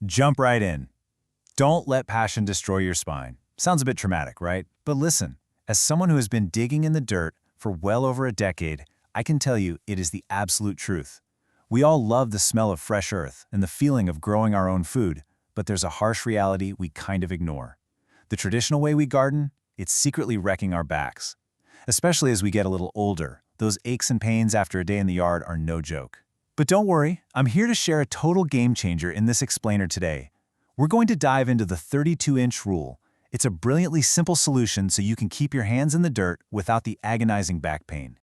Jump right in. Don't let passion destroy your spine. Sounds a bit traumatic, right? But listen, as someone who has been digging in the dirt for well over a decade, I can tell you it is the absolute truth. We all love the smell of fresh earth and the feeling of growing our own food, but there's a harsh reality we kind of ignore. The traditional way we garden, it's secretly wrecking our backs. Especially as we get a little older, those aches and pains after a day in the yard are no joke. But don't worry, I'm here to share a total game changer in this explainer today. We're going to dive into the 32-inch rule. It's a brilliantly simple solution so you can keep your hands in the dirt without the agonizing back pain.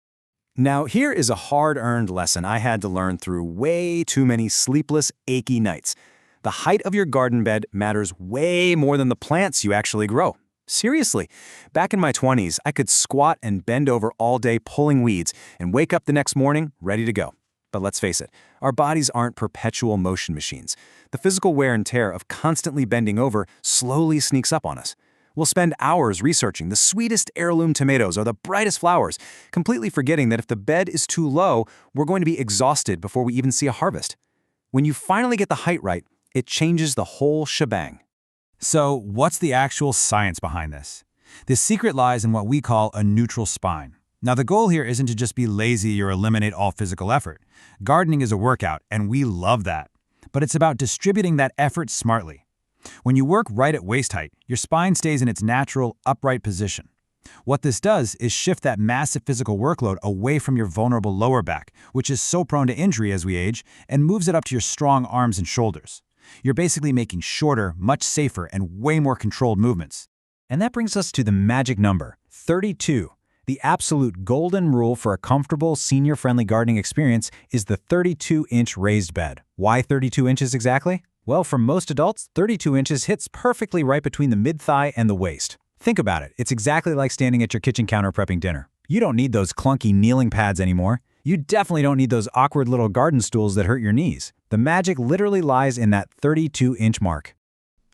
Now, here is a hard-earned lesson I had to learn through way too many sleepless, achy nights. The height of your garden bed matters way more than the plants you actually grow. Seriously, back in my 20s, I could squat and bend over all day pulling weeds and wake up the next morning ready to go. But let's face it, our bodies aren't perpetual motion machines. The physical wear and tear of constantly bending over slowly sneaks up on us. We'll spend hours researching the sweetest heirloom tomatoes or the brightest flowers, completely forgetting that if the bed is too low, we're going to be exhausted before we even see a harvest. When you finally get the height right, it changes the whole shebang. So, what's the actual science behind this? The secret lies in what we call a neutral spine. Now, the goal here isn't to just be lazy or eliminate all physical effort. Gardening is a workout, and we love that. But it's about distributing that effort smartly. When you work right at waist height, your spine stays in its natural, upright position. What this does is shift that massive physical workload away from your vulnerable lower back, which is so prone to injury as we age, and moves it up to your strong arms and shoulders. You're basically making shorter, much safer, and way more controlled movements. And that brings us to the magic number, 32. The absolute golden rule for a comfortable, senior-friendly gardening experience is the 32-inch raised bed. Why 32 inches exactly? Well, for most adults, 32 inches hits perfectly right between the mid-thigh and the waist. Think about it. It's exactly like standing at your kitchen counter prepping dinner. You don't need those clunky kneeling pads anymore. You definitely don't need those awkward little garden stools that hurt your knees. The magic literally lies in that 32-inch mark.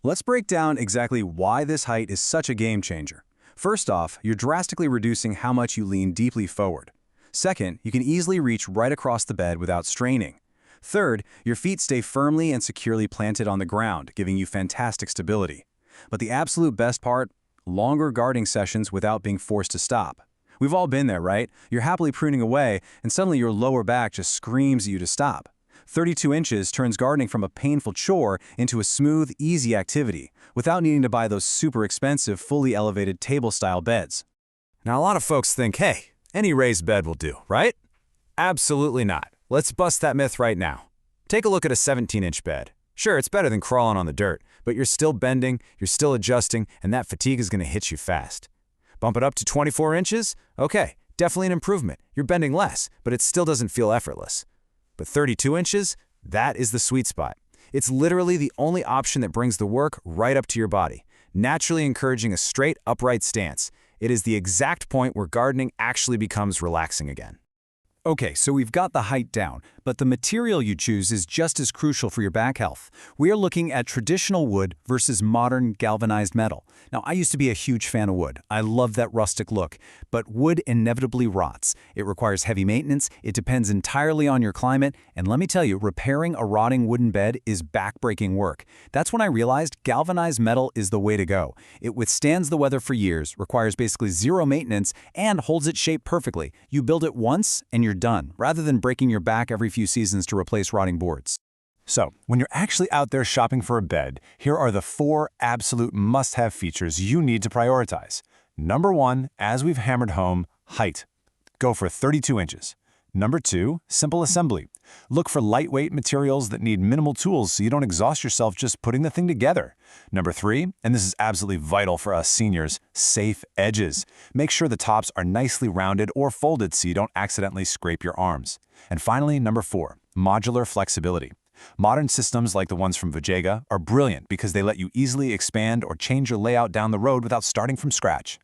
Let's break down exactly why this height is such a game changer. First off, you're drastically reducing how much you lean deeply forward. Second, you can easily reach right across the bed without straining. Third, your feet stay firmly and securely planted on the ground, giving you fantastic stability. But the absolute best part? Longer gardening sessions without being forced to stop. We've all been there, right? You're happily pruning away, and suddenly your lower back just screams at you to stop. 32 inches turns gardening from a painful chore into a smooth, easy activity, without needing to buy those super expensive, fully elevated table-style beds. Now, a lot of folks think, hey, any raised bed will do, right? Absolutely not. Let's bust that myth right now. Take a look at a 17-inch bed. Sure, it's better than crawling on the dirt, but you're still bending, you're still adjusting, and that fatigue is going to hit you fast. Bump it up to 24 inches? Okay, definitely an improvement. You're bending less, but it still doesn't feel effortless. But 32 inches? That is the sweet spot. It's literally the only option that brings the work right up to your body, naturally encouraging a straight, upright stance. It is the exact point where gardening actually becomes relaxing again. Okay, so we've got the height down, but the material you choose is just as crucial for your back health. We are looking at traditional wood versus modern galvanized metal. Now, I used to be a huge fan of wood. I love that rustic look, but wood inevitably rots. It requires heavy maintenance, it depends entirely on your climate, and let me tell you, repairing a rotting wooden bed is back-breaking work. That's when I realized galvanized metal is the way to go. It withstands the weather for years, requires basically zero maintenance, and holds its shape perfectly. You build it once, and you're done, rather than breaking your back every few seasons to replace rotting boards. So, when you're actually out there shopping for a bed, here are the 4 absolute must-have features you need to prioritize. Number 1, as we've hammered home, height. Go for 32 inches. Number 2, simple assembly. Look for lightweight materials that need minimal tools so you don't exhaust yourself just putting the thing together. Number 3, and this is absolutely vital for us seniors, safe edges. Make sure the tops are nicely rounded or folded so you don't accidentally scrape your arms. And finally, number 4, modular flexibility. Modern systems like the ones from Vajega are brilliant because they let you easily expand or change your layout down the road without starting from scratch.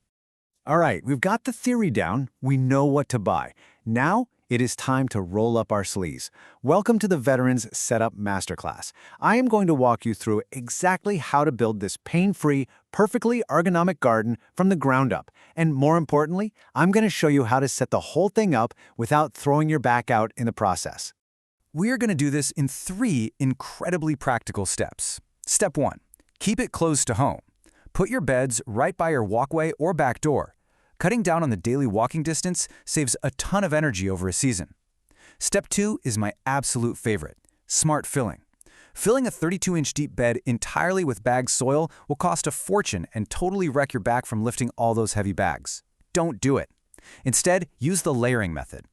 All right, we've got the theory down. We know what to buy. Now, it is time to roll up our sleeves. Welcome to the Veterans Setup Masterclass. I am going to walk you through exactly how to build this pain-free, perfectly ergonomic garden from the ground up. And more importantly, I'm going to show you how to set the whole thing up without throwing your back out in the process. We are going to do this in 3 incredibly practical steps. Step 1. Keep it close to home. Put your beds right by your walkway or back door. Cutting down on the daily walking distance saves a ton of energy over a season. Step 2 is my absolute favorite, smart filling. Filling a 32-inch deep bed entirely with bagged soil will cost a fortune and totally wreck your back from lifting all those heavy bags. Don't do it. Instead, use the layering method.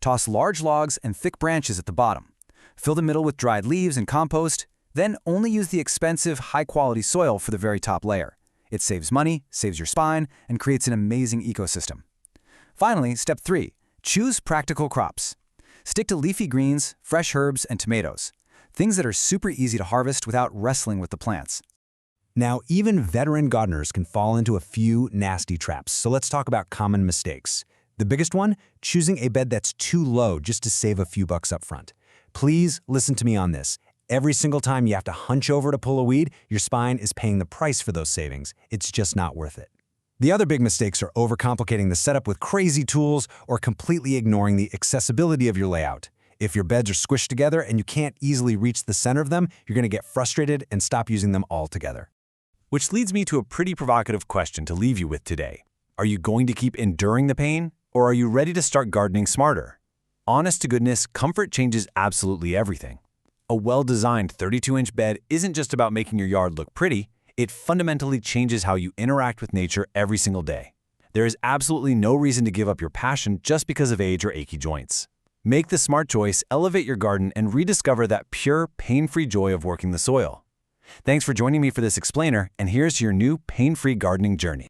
Toss large logs and thick branches at the bottom. Fill the middle with dried leaves and compost, then only use the expensive, high-quality soil for the very top layer. It saves money, saves your spine, and creates an amazing ecosystem. Finally, step 3. Choose practical crops. Stick to leafy greens, fresh herbs, and tomatoes. Things that are super easy to harvest without wrestling with the plants. Now, even veteran gardeners can fall into a few nasty traps, so let's talk about common mistakes. The biggest one, choosing a bed that's too low just to save a few bucks up front. Please listen to me on this. Every single time you have to hunch over to pull a weed, your spine is paying the price for those savings. It's just not worth it. The other big mistakes are overcomplicating the setup with crazy tools or completely ignoring the accessibility of your layout. If your beds are squished together and you can't easily reach the center of them, you're going to get frustrated and stop using them altogether. Which leads me to a pretty provocative question to leave you with today. Are you going to keep enduring the pain, or are you ready to start gardening smarter? Honest to goodness, comfort changes absolutely everything. A well-designed 32-inch bed isn't just about making your yard look pretty, it fundamentally changes how you interact with nature every single day. There is absolutely no reason to give up your passion just because of age or achy joints. Make the smart choice, elevate your garden, and rediscover that pure, pain-free joy of working the soil. Thanks for joining me for this explainer, and here's to your new pain-free gardening journey.